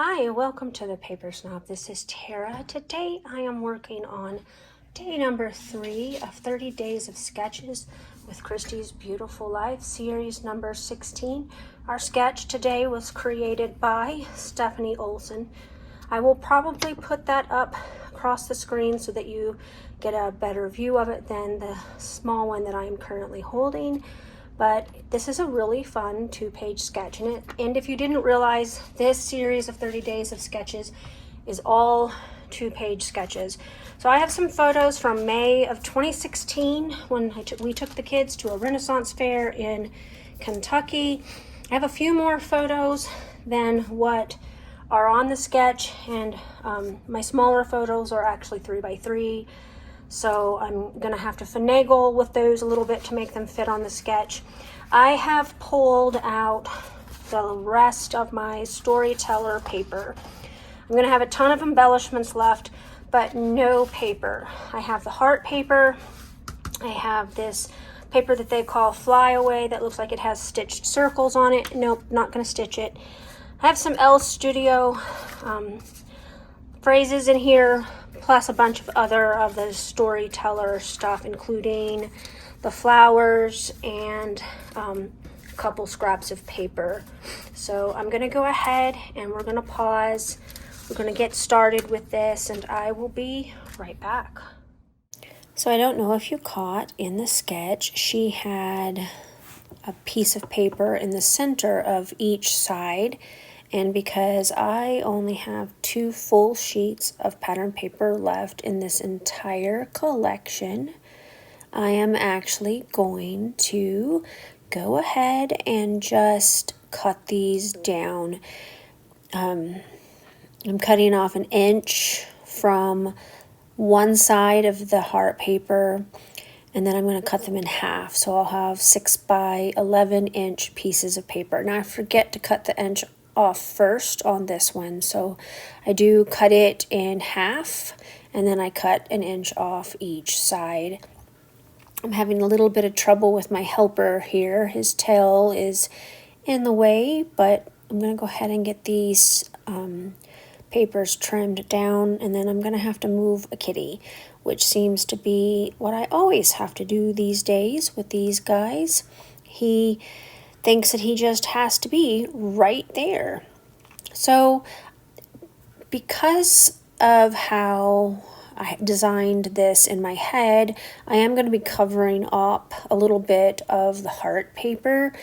Hi, welcome to the Paper Snob. This is Tara. Today I am working on day number 3 of 30 Days of Sketches with Christy's Beautiful Life, series number 16. Our sketch today was created by Stephanie Olson. I will probably put that up across the screen so that you get a better view of it than the small one that I am currently holding. But this is a really fun 2-page sketch. And if you didn't realize, this series of 30 Days of Sketches is all 2-page sketches. So I have some photos from May of 2016 when we took the kids to a Renaissance fair in Kentucky. I have a few more photos than what are on the sketch, and my smaller photos are actually 3x3. So I'm gonna have to finagle with those a little bit to make them fit on the sketch. I have pulled out the rest of my storyteller paper. I'm gonna have a ton of embellishments left, but no paper. I have the heart paper. I have this paper that they call Flyaway that looks like it has stitched circles on it. Nope, not gonna stitch it. I have some Elle Studio phrases in here, plus a bunch of other of the storyteller stuff, including the flowers and a couple scraps of paper. So I'm gonna go ahead and we're gonna pause. We're gonna get started with this and I will be right back. So I don't know if you caught in the sketch, she had a piece of paper in the center of each side. And because I only have 2 full sheets of pattern paper left in this entire collection, I am actually going to go ahead and just cut these down. I'm cutting off 1 inch from one side of the heart paper, and then I'm going to cut them in half. So I'll have 6 by 11 inch pieces of paper. Now I forget to cut the inch off first on this one, so I do cut it in half and then I cut 1 inch off each side. I'm having a little bit of trouble with my helper here. His tail is in the way, but I'm going to go ahead and get these papers trimmed down, and then I'm going to have to move a kitty, which seems to be what I always have to do these days with these guys. He thinks that he just has to be right there. So because of how I designed this in my head, I am going to be covering up a little bit of the heart paper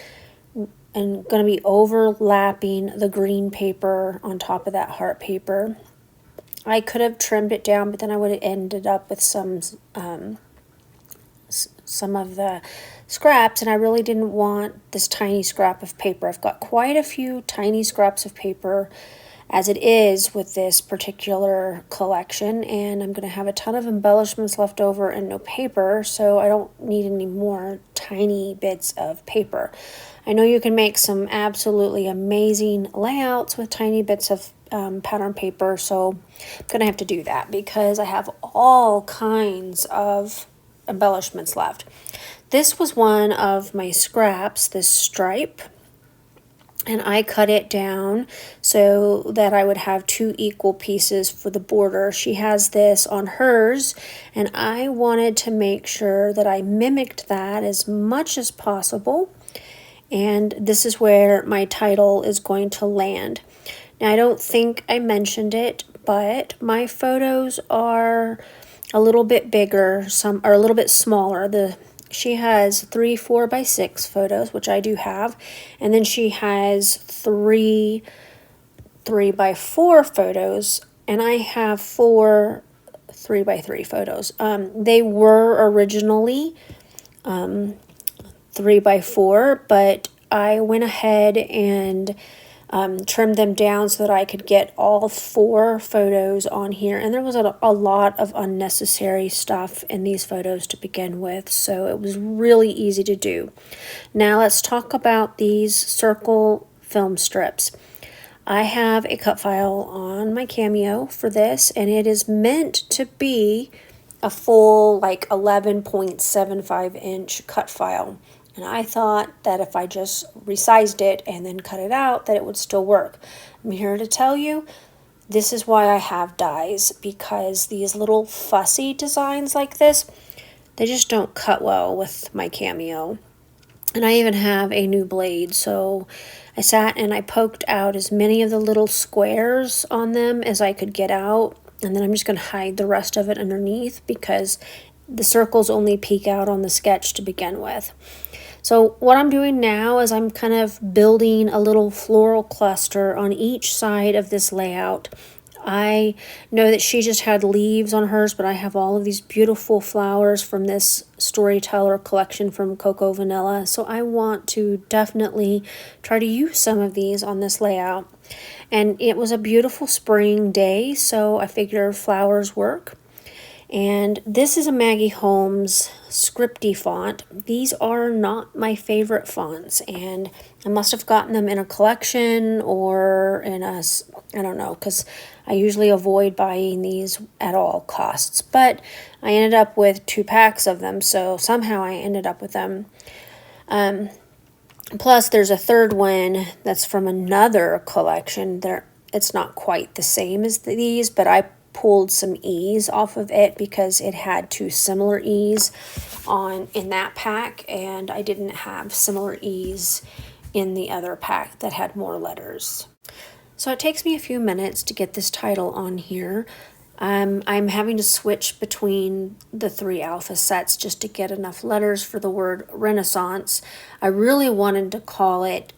and going to be overlapping the green paper on top of that heart paper. I could have trimmed it down, but then I would have ended up with some of the scraps, and I really didn't want this tiny scrap of paper. I've got quite a few tiny scraps of paper as it is with this particular collection, and I'm going to have a ton of embellishments left over and no paper, so I don't need any more tiny bits of paper. I know you can make some absolutely amazing layouts with tiny bits of pattern paper, so I'm going to have to do that because I have all kinds of embellishments left. This was one of my scraps, this stripe, and I cut it down so that I would have 2 equal pieces for the border. She has this on hers, and I wanted to make sure that I mimicked that as much as possible, and this is where my title is going to land. Now, I don't think I mentioned it, but my photos are a little bit bigger, some are a little bit smaller. She has 3 4x6 photos, which I do have, and then she has 3 3x4 photos, and I have 4 3x3 photos. They were originally 3x4, but I went ahead and trimmed them down so that I could get all 4 photos on here, and there was a lot of unnecessary stuff in these photos to begin with, so it was really easy to do. Now let's talk about these circle film strips. I have a cut file on my Cameo for this, and it is meant to be a full like 11.75 inch cut file. And I thought that if I just resized it and then cut it out, that it would still work. I'm here to tell you, this is why I have dies, because these little fussy designs like this, they just don't cut well with my Cameo. And I even have a new blade, so I sat and I poked out as many of the little squares on them as I could get out, and then I'm just going to hide the rest of it underneath because the circles only peek out on the sketch to begin with. So what I'm doing now is I'm kind of building a little floral cluster on each side of this layout. I know that she just had leaves on hers, but I have all of these beautiful flowers from this Storyteller collection from Cocoa Vanilla. So I want to definitely try to use some of these on this layout. And it was a beautiful spring day, so I figure flowers work. And this is a Maggie Holmes scripty font. These are not my favorite fonts, and I must have gotten them in a collection or in a, I don't know, because I usually avoid buying these at all costs. But I ended up with 2 packs of them, so somehow I ended up with them. Plus, there's a third one that's from another collection. It's not quite the same as these, but I pulled some E's off of it because it had 2 similar E's in that pack, and I didn't have similar E's in the other pack that had more letters. So it takes me a few minutes to get this title on here. I'm having to switch between the 3 alpha sets just to get enough letters for the word Renaissance. I really wanted to call it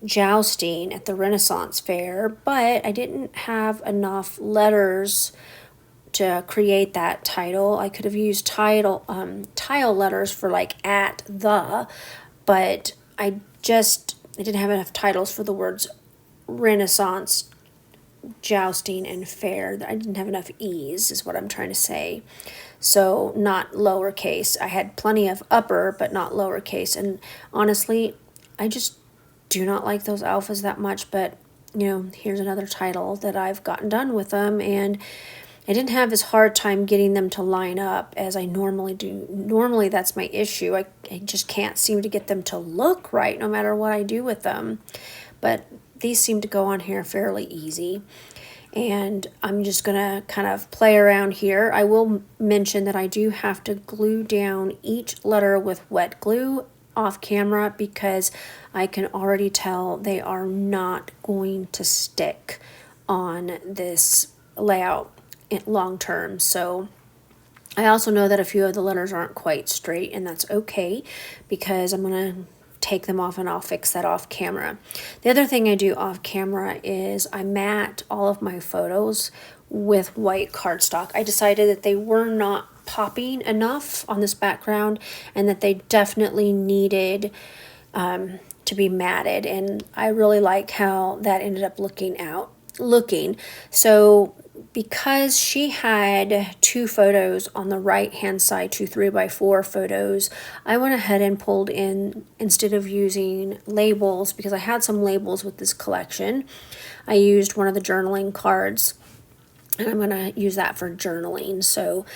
Jousting at the Renaissance Fair, but I didn't have enough letters to create that title. I could have used tile letters for like at the, but I didn't have enough titles for the words Renaissance, Jousting, and fair. I didn't have enough E's is what I'm trying to say. So not lowercase. I had plenty of upper, but not lowercase. And honestly, I just do not like those alphas that much, but here's another title that I've gotten done with them, and I didn't have as hard time getting them to line up as I normally do. Normally that's my issue. I just can't seem to get them to look right no matter what I do with them. But these seem to go on here fairly easy. And I'm just going to kind of play around here. I will mention that I do have to glue down each letter with wet glue off camera because I can already tell they are not going to stick on this layout long term. So I also know that a few of the letters aren't quite straight, and that's okay because I'm going to take them off and I'll fix that off camera. The other thing I do off camera is I matte all of my photos with white cardstock. I decided that they were not popping enough on this background and that they definitely needed to be matted, and I really like how that ended up looking. So because she had 2 photos on the right hand side, 2 3x4 photos, I went ahead and pulled in, instead of using labels, because I had some labels with this collection, I used one of the journaling cards, and I'm going to use that for journaling. So,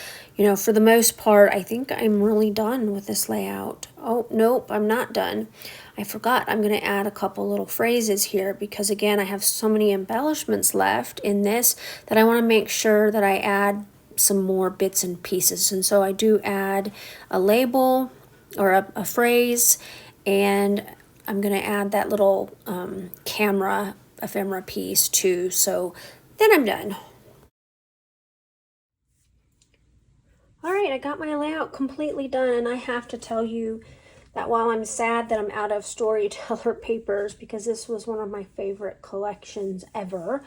for the most part, I think I'm really done with this layout. Oh, nope, I'm not done. I forgot. I'm going to add a couple little phrases here because, again, I have so many embellishments left in this that I want to make sure that I add some more bits and pieces. And so I do add a label or a phrase, and I'm going to add that little camera ephemera piece too. So then I'm done. Alright, I got my layout completely done, and I have to tell you that while I'm sad that I'm out of Storyteller papers, because this was one of my favorite collections ever,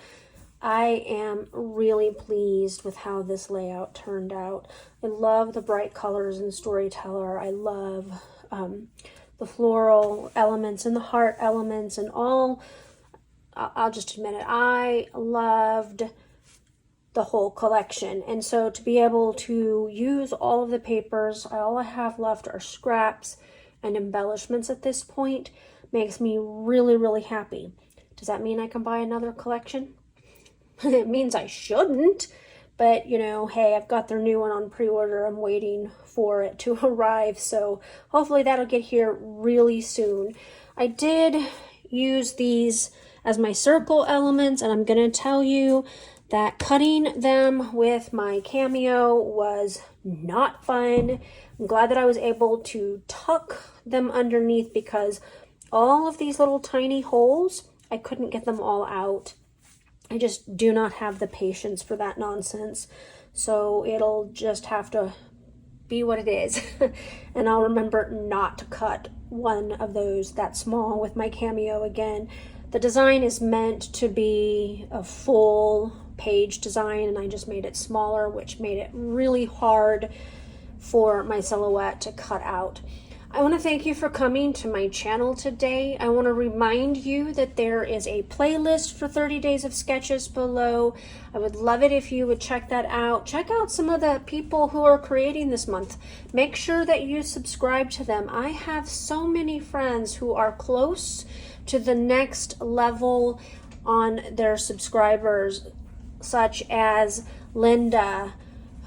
I am really pleased with how this layout turned out. I love the bright colors in Storyteller. I love the floral elements and the heart elements and all. I'll just admit it, I loved the whole collection. And so to be able to use all of the papers, all I have left are scraps and embellishments at this point, makes me really, really happy. Does that mean I can buy another collection? It means I shouldn't, but hey, I've got their new one on pre-order. I'm waiting for it to arrive, so hopefully that'll get here really soon. I did use these as my circle elements, and I'm going to tell you that cutting them with my Cameo was not fun. I'm glad that I was able to tuck them underneath because all of these little tiny holes, I couldn't get them all out. I just do not have the patience for that nonsense. So it'll just have to be what it is. And I'll remember not to cut one of those that small with my Cameo again. The design is meant to be a full page design, and I just made it smaller, which made it really hard for my silhouette to cut out. I want to thank you for coming to my channel today. I want to remind you that there is a playlist for 30 days of sketches below. I would love it if you would check that out. Check out some of the people who are creating this month. Make sure that you subscribe to them. I have so many friends who are close to the next level on their subscribers, such as Linda,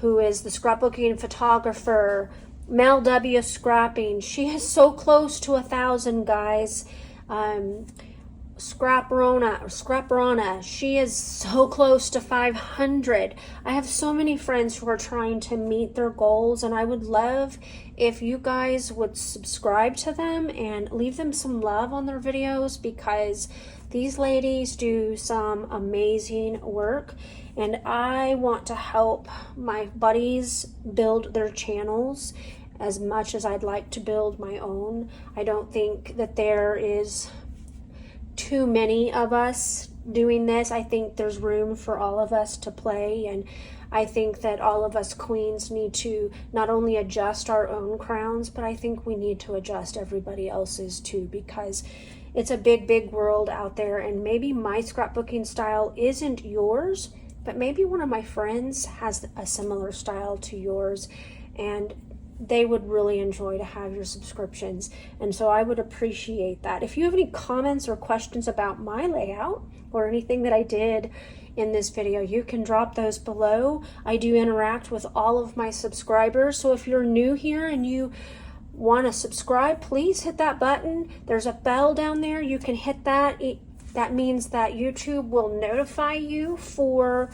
who is the scrapbooking photographer, Mel W. Scrapping. She is so close to 1,000, guys. Scraprona, she is so close to 500. I have so many friends who are trying to meet their goals, and I would love if you guys would subscribe to them and leave them some love on their videos, because these ladies do some amazing work, and I want to help my buddies build their channels as much as I'd like to build my own. I don't think that there is too many of us doing this. I think there's room for all of us to play, and I think that all of us queens need to not only adjust our own crowns, but I think we need to adjust everybody else's too, because it's a big, big world out there, and maybe my scrapbooking style isn't yours, but maybe one of my friends has a similar style to yours, and they would really enjoy to have your subscriptions. And so I would appreciate that. If you have any comments or questions about my layout or anything that I did in this video, you can drop those below. I do interact with all of my subscribers, so if you're new here and you want to subscribe, please hit that button. There's a bell down there. You can hit that. That means that YouTube will notify you for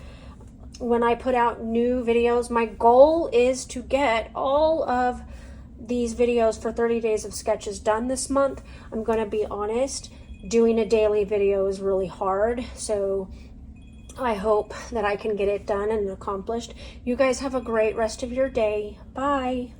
when I put out new videos. My goal is to get all of these videos for 30 days of sketches done this month. I'm going to be honest, doing a daily video is really hard, so I hope that I can get it done and accomplished. You guys have a great rest of your day. Bye.